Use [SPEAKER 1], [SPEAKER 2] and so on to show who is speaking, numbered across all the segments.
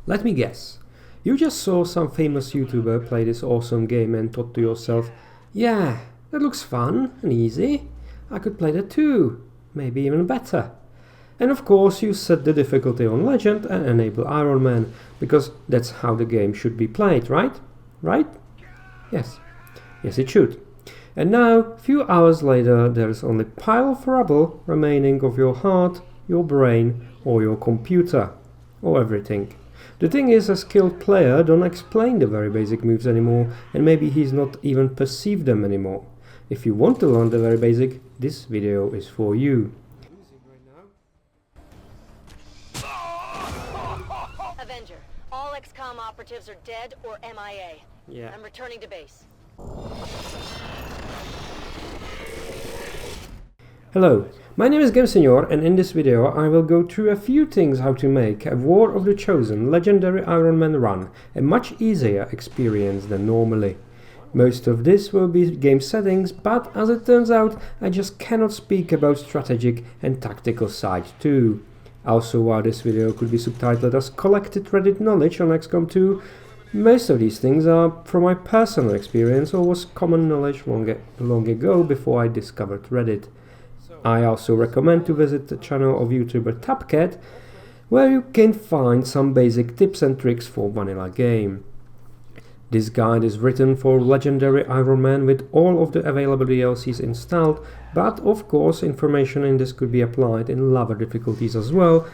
[SPEAKER 1] Let me guess. You just saw some famous YouTuber play this awesome game and thought to yourself, yeah, that looks fun and easy. I could play that too. Maybe even better. And of course you set the difficulty on Legend and enable Ironman, because that's how the game should be played, right? Right? Yes. Yes, it should. And now, few hours later, there is only a pile of rubble remaining of your heart, your brain, or your computer, or everything. The thing is, a skilled player don't explain the very basic moves anymore, and maybe he's not even perceive them anymore. If you want to learn the very basic, this video is for you.
[SPEAKER 2] Avenger, all XCOM operatives are dead or MIA.
[SPEAKER 1] Yeah.
[SPEAKER 2] I'm returning to base.
[SPEAKER 1] Hello, my name is GameSenior, and in this video I will go through a few things how to make a War of the Chosen Legendary Ironman run a much easier experience than normally. Most of this will be game settings, but as it turns out I just cannot speak about strategic and tactical side too. Also, while this video could be subtitled as Collected Reddit Knowledge on XCOM 2, most of these things are from my personal experience or was common knowledge long ago before I discovered Reddit. I also recommend to visit the channel of YouTuber Tapcat, where you can find some basic tips and tricks for vanilla game. This guide is written for Legendary Ironman with all of the available DLCs installed, but of course information in this could be applied in lower difficulties as well,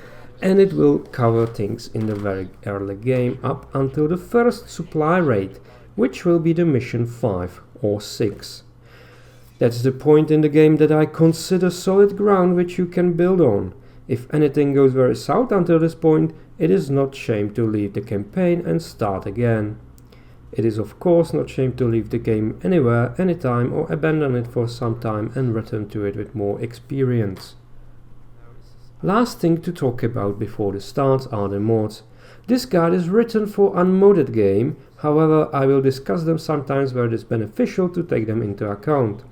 [SPEAKER 1] and it will cover things in the very early game up until the first supply raid, which will be the mission 5 or 6. That's the point in the game that I consider solid ground which you can build on. If anything goes very south until this point, it is not shame to leave the campaign and start again. It is of course not shame to leave the game anywhere, anytime, or abandon it for some time and return to it with more experience. Last thing to talk about before the start are the mods. This guide is written for unmodded game, however I will discuss them sometimes where it is beneficial to take them into account.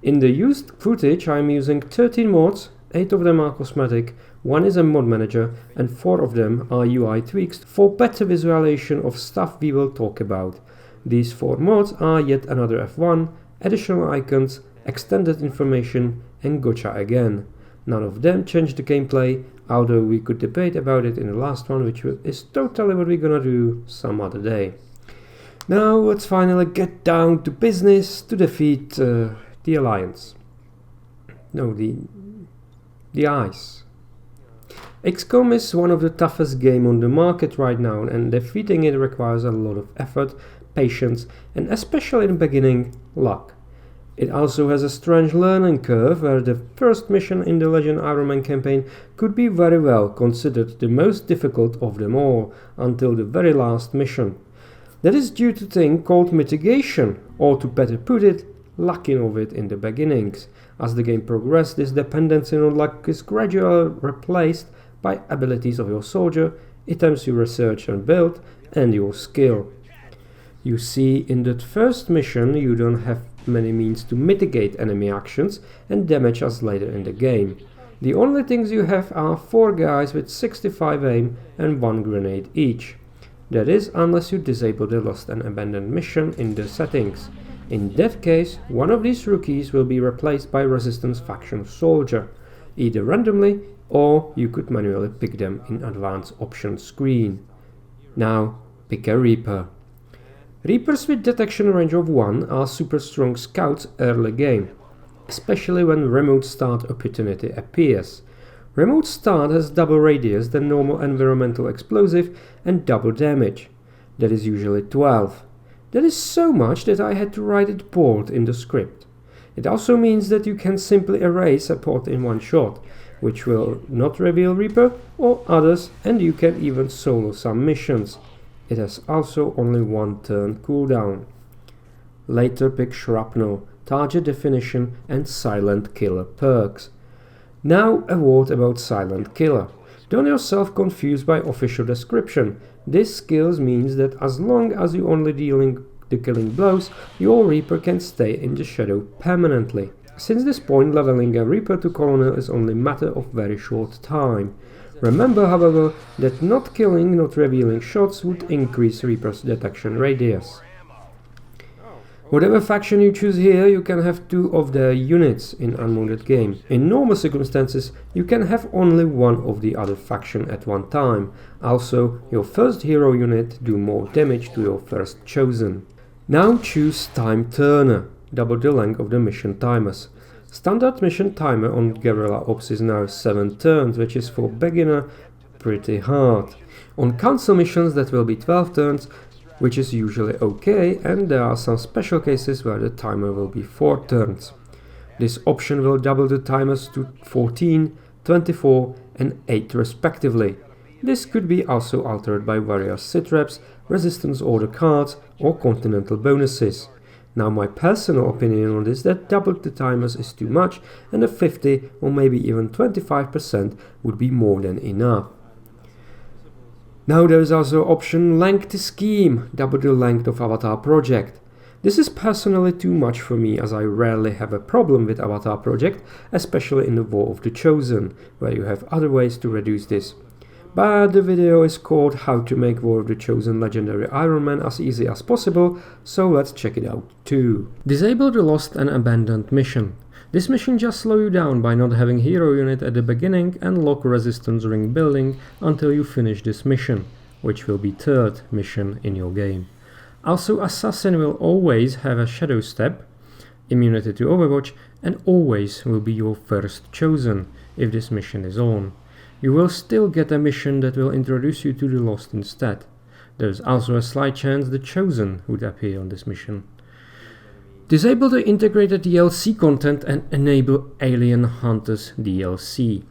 [SPEAKER 1] In the used footage I am using 13 mods, 8 of them are cosmetic, 1 is a mod manager, and 4 of them are UI tweaks for better visualization of stuff we will talk about. These 4 mods are yet another F1, additional icons, extended information, and gotcha again. None of them change the gameplay, although we could debate about it in the last one, which is totally what we're gonna do some other day. Now let's finally get down to business to defeat the Alliance. No, the Ice. XCOM is one of the toughest games on the market right now, and defeating it requires a lot of effort, patience, and especially in the beginning, luck. It also has a strange learning curve where the first mission in the Legend Ironman campaign could be very well considered the most difficult of them all, until the very last mission. That is due to a thing called mitigation, or to better put it, lacking of it in the beginnings. As the game progresses, this dependency on luck is gradually replaced by abilities of your soldier, items you research and build, and your skill. You see, in that first mission you don't have many means to mitigate enemy actions and damage us later in the game. The only things you have are 4 guys with 65 aim and 1 grenade each. That is, unless you disable the lost and abandoned mission in the settings. In that case, one of these rookies will be replaced by Resistance faction soldier, either randomly or you could manually pick them in advanced options screen. Now, pick a Reaper. Reapers with detection range of 1 are super strong scouts early game, especially when remote start opportunity appears. Remote start has double radius than normal environmental explosive and double damage. That is usually 12. That is so much that I had to write it bold in the script. It also means that you can simply erase a port in one shot, which will not reveal Reaper or others, and you can even solo some missions. It has also only 1 turn cooldown. Later pick Shrapnel, Target Definition and Silent Killer perks. Now a word about Silent Killer. Don't yourself confuse by official description. This skill means that as long as you only dealing the killing blows, your Reaper can stay in the shadow permanently. Since this point, leveling a Reaper to Colonel is only a matter of very short time. Remember, however, that not killing, not revealing shots would increase Reaper's detection radius. Whatever faction you choose here, you can have 2 of their units in unmodded game. In normal circumstances, you can have only one of the other faction at one time. Also, your first hero unit do more damage to your first chosen. Now choose Time Turner, double the length of the mission timers. Standard mission timer on Guerrilla Ops is now 7 turns, which is for beginner pretty hard. On council missions that will be 12 turns, which is usually okay, and there are some special cases where the timer will be 4 turns. This option will double the timers to 14, 24 and 8 respectively. This could be also altered by various sit-reps, resistance order cards or continental bonuses. Now my personal opinion on this is that double the timers is too much and a 50 or maybe even 25% would be more than enough. Now there is also option Length Scheme, double the length of Avatar Project. This is personally too much for me, as I rarely have a problem with Avatar Project, especially in the War of the Chosen, where you have other ways to reduce this. But the video is called How to make War of the Chosen Legendary Ironman as easy as possible, so let's check it out too. Disable the Lost and Abandoned mission. This mission just slows you down by not having hero unit at the beginning and lock resistance ring building until you finish this mission, which will be 3rd mission in your game. Also, Assassin will always have a Shadow Step, immunity to Overwatch, and always will be your first chosen if this mission is on. You will still get a mission that will introduce you to the Lost instead. There is also a slight chance the Chosen would appear on this mission. Disable the integrated DLC content and enable Alien Hunters DLC.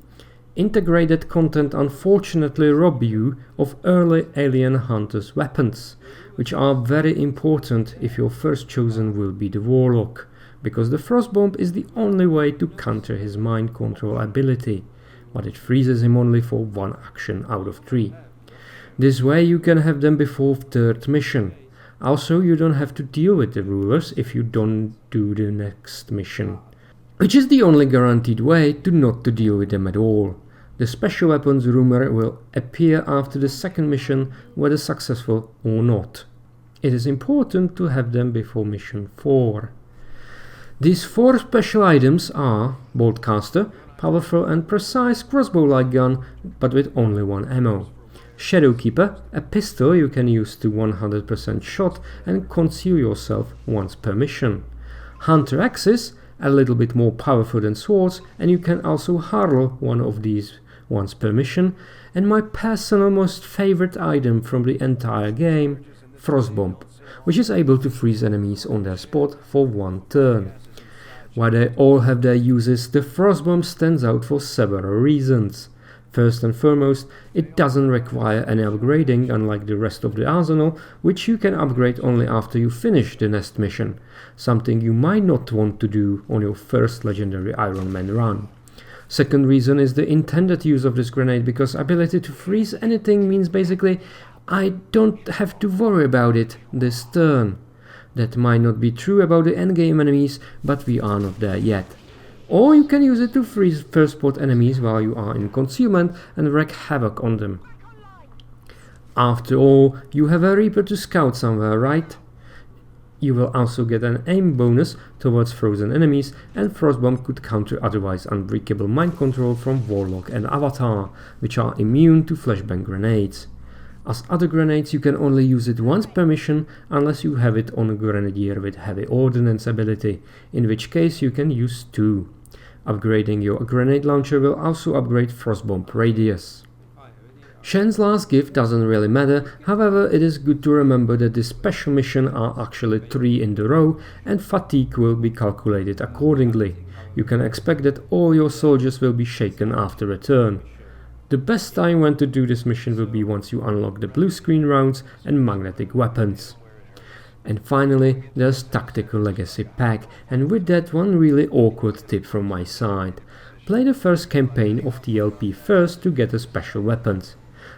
[SPEAKER 1] Integrated content unfortunately rob you of early Alien Hunters weapons, which are very important if your first chosen will be the Warlock, because the Frostbomb is the only way to counter his mind control ability, but it freezes him only for 1 action out of 3. This way you can have them before 3rd mission. Also, you don't have to deal with the rulers if you don't do the next mission, which is the only guaranteed way to not to deal with them at all. The special weapons rumor will appear after the 2nd mission, whether successful or not. It is important to have them before mission 4. These 4 special items are Boltcaster, powerful and precise crossbow-like gun, but with only 1 ammo. Shadowkeeper, a pistol you can use to 100% shot and conceal yourself once per mission. Hunter Axes, a little bit more powerful than swords, and you can also hurl one of these once per mission. And my personal most favorite item from the entire game, Frostbomb, which is able to freeze enemies on their spot for 1 turn. While they all have their uses, the Frostbomb stands out for several reasons. First and foremost, it doesn't require any upgrading, unlike the rest of the arsenal, which you can upgrade only after you finish the next mission, something you might not want to do on your first Legendary Ironman run. Second reason is the intended use of this grenade, because ability to freeze anything means basically I don't have to worry about it this turn. That might not be true about the endgame enemies, but we are not there yet. Or you can use it to freeze first spot enemies while you are in concealment and wreak havoc on them. After all, you have a Reaper to scout somewhere, right? You will also get an aim bonus towards frozen enemies, and Frostbomb could counter otherwise unbreakable mind control from Warlock and Avatar, which are immune to flashbang grenades. As other grenades, you can only use it once per mission unless you have it on a Grenadier with heavy ordnance ability, in which case you can use 2. Upgrading your grenade launcher will also upgrade Frostbomb radius. Shen's last gift doesn't really matter, however it is good to remember that this special mission are actually 3 in the row and fatigue will be calculated accordingly. You can expect that all your soldiers will be shaken after a turn. The best time when to do this mission will be once you unlock the blue screen rounds and magnetic weapons. And finally, there's Tactical Legacy Pack, and with that one really awkward tip from my side. Play the first campaign of TLP first to get the special weapons.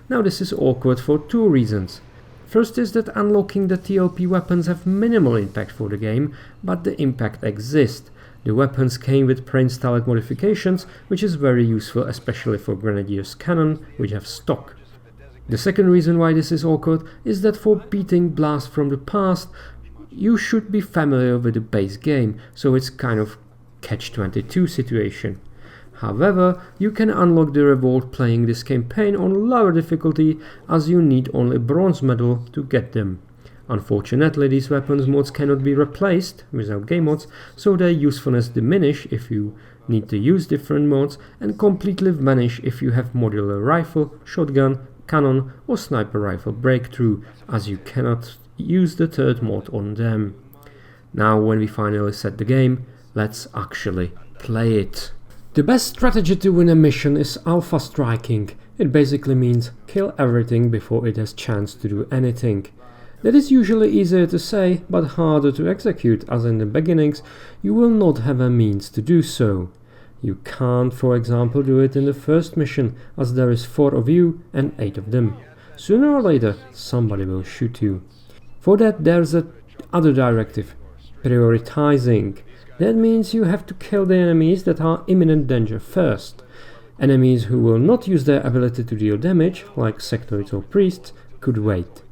[SPEAKER 1] Now this is awkward for 2 reasons. First is that unlocking the TLP weapons have minimal impact for the game, but the impact exists. The weapons came with pre-installed modifications, which is very useful especially for Grenadier's cannon, which have stock. The second reason why this is awkward is that for beating Blast from the past, you should be familiar with the base game, so it's kind of catch-22 situation. However, you can unlock the reward playing this campaign on lower difficulty, as you need only bronze medal to get them. Unfortunately, these weapons mods cannot be replaced without game mods, so their usefulness diminish if you need to use different mods, and completely vanish if you have modular rifle, shotgun, cannon or sniper rifle breakthrough, as you cannot use the third mod on them. Now when we finally set the game, let's actually play it. The best strategy to win a mission is alpha striking. It basically means kill everything before it has chance to do anything. That is usually easier to say, but harder to execute, as in the beginnings you will not have a means to do so. You can't, for example, do it in the first mission, as there is 4 of you and 8 of them. Sooner or later somebody will shoot you. For that there's a other directive, prioritizing. That means you have to kill the enemies that are imminent danger first. Enemies who will not use their ability to deal damage, like sectoids or priests, could wait.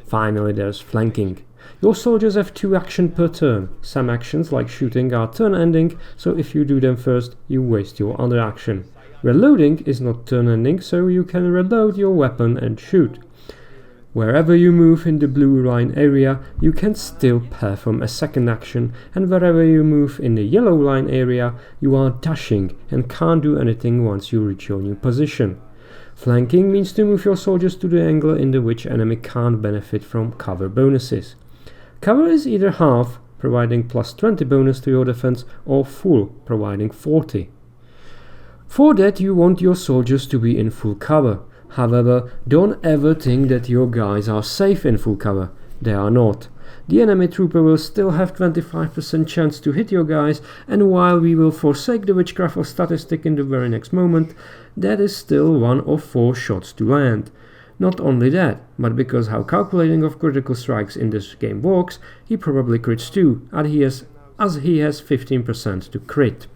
[SPEAKER 1] Finally there's flanking. Your soldiers have 2 actions per turn. Some actions like shooting are turn ending, so if you do them first you waste your other action. Reloading is not turn ending, so you can reload your weapon and shoot. Wherever you move in the blue line area you can still perform a second action, and wherever you move in the yellow line area you are dashing and can't do anything once you reach your new position. Flanking means to move your soldiers to the angle in which enemy can't benefit from cover bonuses. Cover is either half, providing plus 20 bonus to your defense, or full, providing 40. For that you want your soldiers to be in full cover. However, don't ever think that your guys are safe in full cover. They are not. The enemy trooper will still have 25% chance to hit your guys, and while we will forsake the witchcraft of statistic in the very next moment, that is still 1 of 4 shots to land. Not only that, but because how calculating of critical strikes in this game works, he probably crits too, as he has 15% to crit.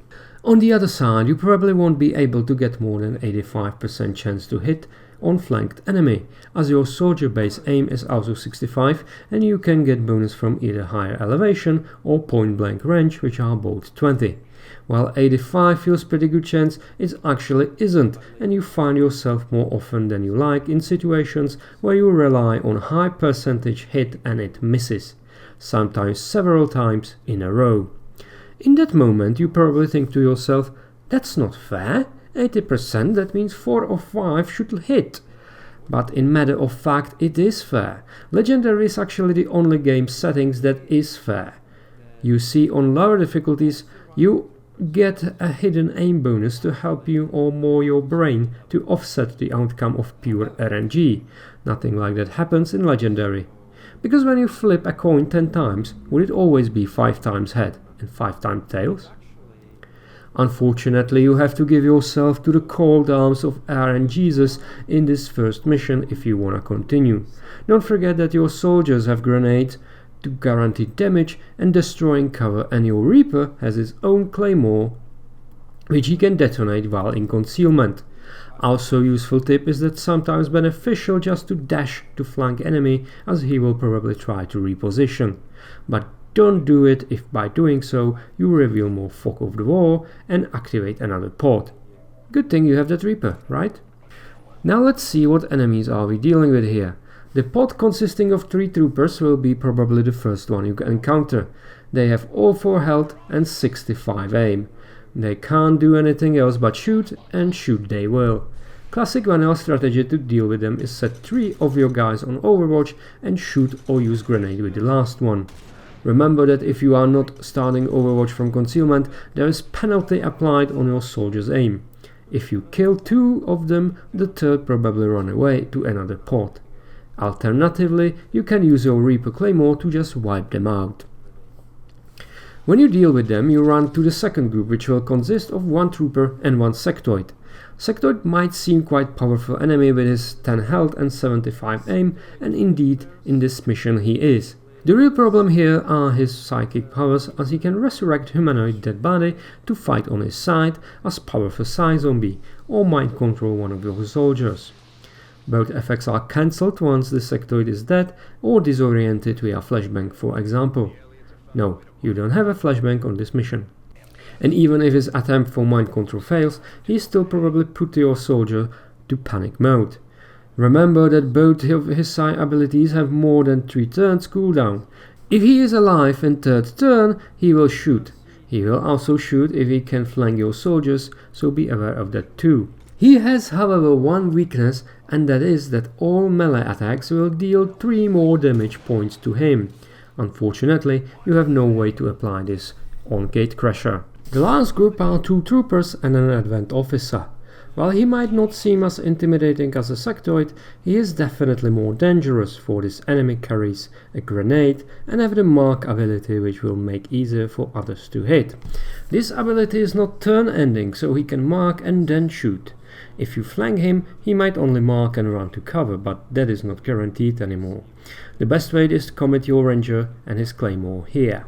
[SPEAKER 1] On the other side, you probably won't be able to get more than 85% chance to hit on flanked enemy, as your soldier base aim is also 65 and you can get bonus from either higher elevation or point blank range, which are both 20. While 85 feels pretty good chance, it actually isn't, and you find yourself more often than you like in situations where you rely on high percentage hit and it misses, sometimes several times in a row. In that moment you probably think to yourself, that's not fair, 80%, that means 4 of 5 should hit. But in matter of fact it is fair. Legendary is actually the only game settings that is fair. You see, on lower difficulties you get a hidden aim bonus to help you or more your brain to offset the outcome of pure RNG. Nothing like that happens in Legendary. Because when you flip a coin 10 times, would it always be 5 times head and 5 times tails? Unfortunately, you have to give yourself to the cold arms of RNGesus in this first mission if you wanna continue. Don't forget that your soldiers have grenades to guarantee damage and destroying cover, and your Reaper has his own claymore which he can detonate while in concealment. Also useful tip is that sometimes beneficial just to dash to flank enemy, as he will probably try to reposition. But don't do it if by doing so you reveal more fog of the war and activate another port. Good thing you have that Reaper, right? Now let's see what enemies are we dealing with here. The pod consisting of 3 troopers will be probably the first one you encounter. They have all 4 health and 65 aim. They can't do anything else but shoot, and shoot they will. Classic vanilla strategy to deal with them is set 3 of your guys on Overwatch and shoot or use grenade with the last one. Remember that if you are not starting Overwatch from concealment, there is penalty applied on your soldier's aim. If you kill 2 of them, the third probably run away to another port. Alternatively, you can use your Reaper Claymore to just wipe them out. When you deal with them, you run to the second group, which will consist of 1 trooper and 1 sectoid. Sectoid might seem quite powerful enemy with his 10 health and 75 aim, and indeed in this mission he is. The real problem here are his psychic powers, as he can resurrect humanoid dead body to fight on his side as powerful Psy zombie, or mind control one of your soldiers. Both effects are cancelled once the sectoid is dead or disoriented via flashbang, for example. No, you don't have a flashbang on this mission. And even if his attempt for mind control fails, he still probably put your soldier to panic mode. Remember that both of his Psy abilities have more than 3 turns cooldown. If he is alive in 3rd turn, he will shoot. He will also shoot if he can flank your soldiers, so be aware of that too. He has, however, one weakness, and that is that all melee attacks will deal 3 more damage points to him. Unfortunately, you have no way to apply this on Gatecrasher. The last group are 2 troopers and an advent officer. While he might not seem as intimidating as a sectoid, he is definitely more dangerous, for this enemy carries a grenade and have the mark ability, which will make easier for others to hit. This ability is not turn ending, so he can mark and then shoot. If you flank him, he might only mark and run to cover, but that is not guaranteed anymore. The best way is to commit your ranger and his claymore here.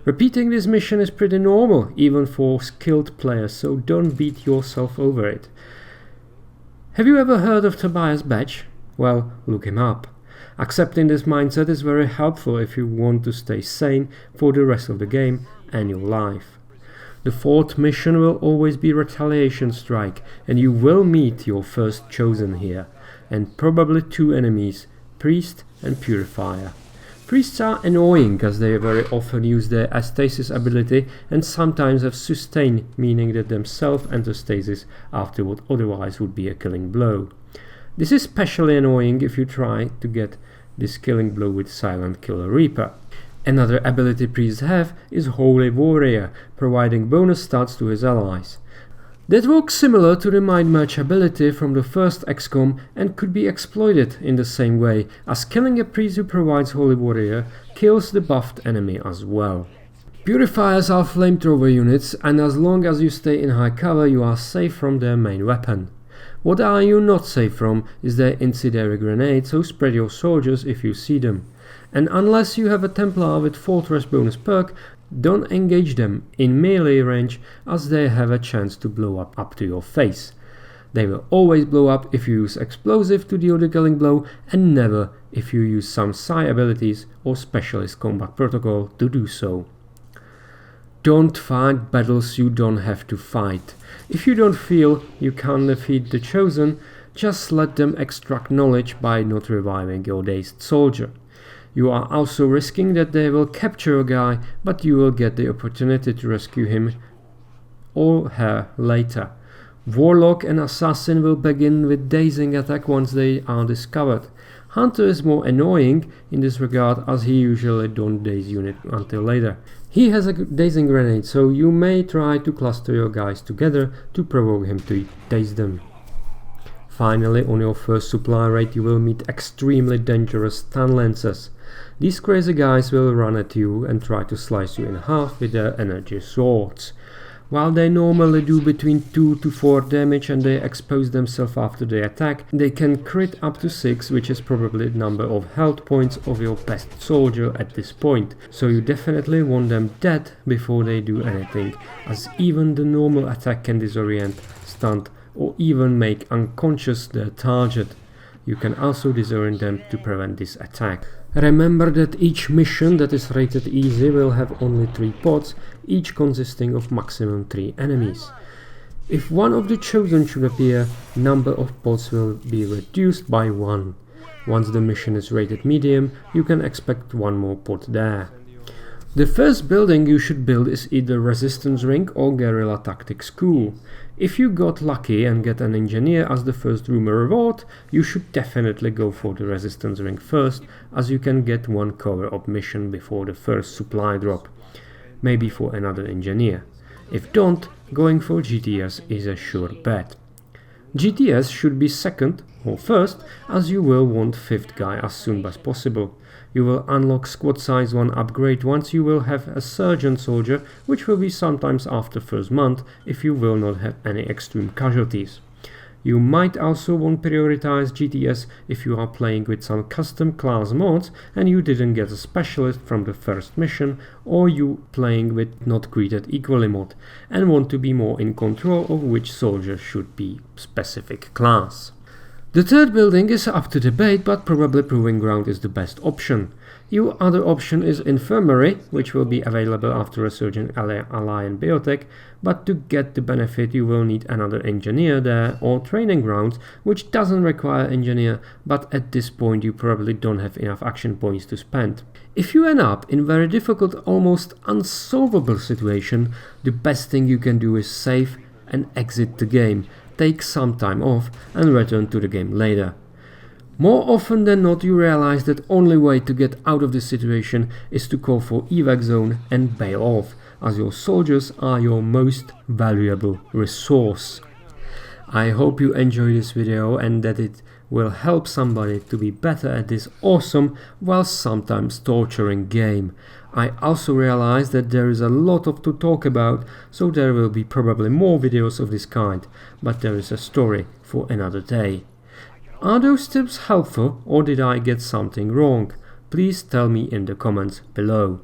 [SPEAKER 1] Repeating this mission is pretty normal, even for skilled players, so don't beat yourself over it. Have you ever heard of Tobias Batch? Well, look him up. Accepting this mindset is very helpful if you want to stay sane for the rest of the game and your life. The 4th mission will always be Retaliation Strike, and you will meet your first Chosen here, and probably 2 enemies, Priest and Purifier. Priests are annoying as they very often use their stasis ability and sometimes have sustain, meaning that themselves enter stasis after what otherwise would be a killing blow. This is especially annoying if you try to get this killing blow with Silent Killer Reaper. Another ability priests have is Holy Warrior, providing bonus stats to his allies. That works similar to the Mind Match ability from the first XCOM and could be exploited in the same way, as killing a priest who provides Holy Warrior kills the buffed enemy as well. Purifiers are flamethrower units, and as long as you stay in high cover you are safe from their main weapon. What are you not safe from is their incendiary grenades, so spread your soldiers if you see them. And unless you have a Templar with Fortress bonus perk, don't engage them in melee range, as they have a chance to blow up to your face. They will always blow up if you use explosive to deal the killing blow, and never if you use some Psy abilities or specialist combat protocol to do so. Don't fight battles you don't have to fight. If you don't feel you can defeat the Chosen, just let them extract knowledge by not reviving your dazed soldier. You are also risking that they will capture a guy, but you will get the opportunity to rescue him or her later. Warlock and Assassin will begin with dazing attack once they are discovered. Hunter is more annoying in this regard, as he usually don't daze unit until later. He has a dazing grenade, so you may try to cluster your guys together to provoke him to daze them. Finally, on your first supply raid you will meet extremely dangerous stun lancers. These crazy guys will run at you and try to slice you in half with their energy swords. While they normally do between 2 to 4 damage and they expose themselves after they attack, they can crit up to 6, which is probably the number of health points of your best soldier at this point. So you definitely want them dead before they do anything, as even the normal attack can disorient, stunt, or even make unconscious their target. You can also disorient them to prevent this attack. Remember that each mission that is rated easy will have only 3 pods, each consisting of maximum 3 enemies. If one of the Chosen should appear, number of pods will be reduced by 1. Once the mission is rated medium, you can expect 1 more pod there. The first building you should build is either Resistance Ring or Guerrilla Tactics School. If you got lucky and get an engineer as the first room reward, you should definitely go for the Resistance Ring first, as you can get 1 cover-up mission before the first supply drop, maybe for another engineer. If don't, going for GTS is a sure bet. GTS should be second or first, as you will want 5th guy as soon as possible. You will unlock squad size 1 upgrade once you will have a Sergeant Soldier, which will be sometimes after first month if you will not have any extreme casualties. You might also want to prioritize GTS if you are playing with some custom class mods and you didn't get a specialist from the first mission, or you playing with not greeted equally mod and want to be more in control of which soldier should be specific class. The third building is up to debate, but probably Proving Ground is the best option. Your other option is Infirmary, which will be available after Resurgent Ally and Biotech, but to get the benefit you will need another engineer there, or Training Grounds, which doesn't require engineer, but at this point you probably don't have enough action points to spend. If you end up in very difficult, almost unsolvable situation, the best thing you can do is save and exit the game, take some time off and return to the game later. More often than not, you realize that only way to get out of this situation is to call for evac zone and bail off, as your soldiers are your most valuable resource. I hope you enjoy this video and that it will help somebody to be better at this awesome, while sometimes torturing game. I also realize that there is a lot to talk about, so there will be probably more videos of this kind, but there is a story for another day. Are those tips helpful, or did I get something wrong? Please tell me in the comments below.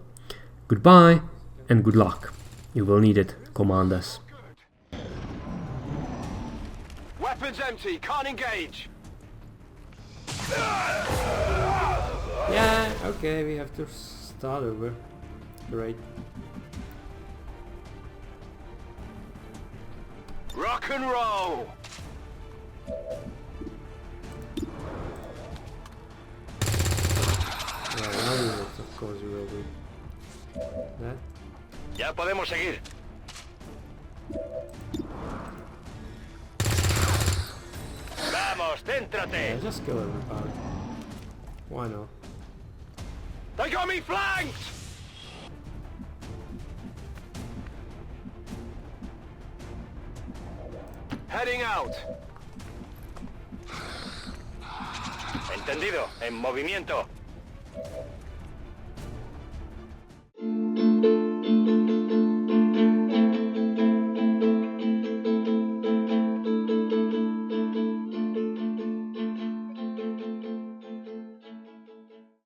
[SPEAKER 1] Goodbye and good luck. You will need it, commanders.
[SPEAKER 3] Weapons empty, can't engage.
[SPEAKER 1] Yeah, okay, we have to start over. Great.
[SPEAKER 3] Rock and roll.
[SPEAKER 1] Of course we will do that.
[SPEAKER 3] Ya podemos seguir. Vamos, céntrate.
[SPEAKER 1] Yeah, just kill everybody. Why not?
[SPEAKER 3] They got me flanked. Heading out. Entendido. En movimiento.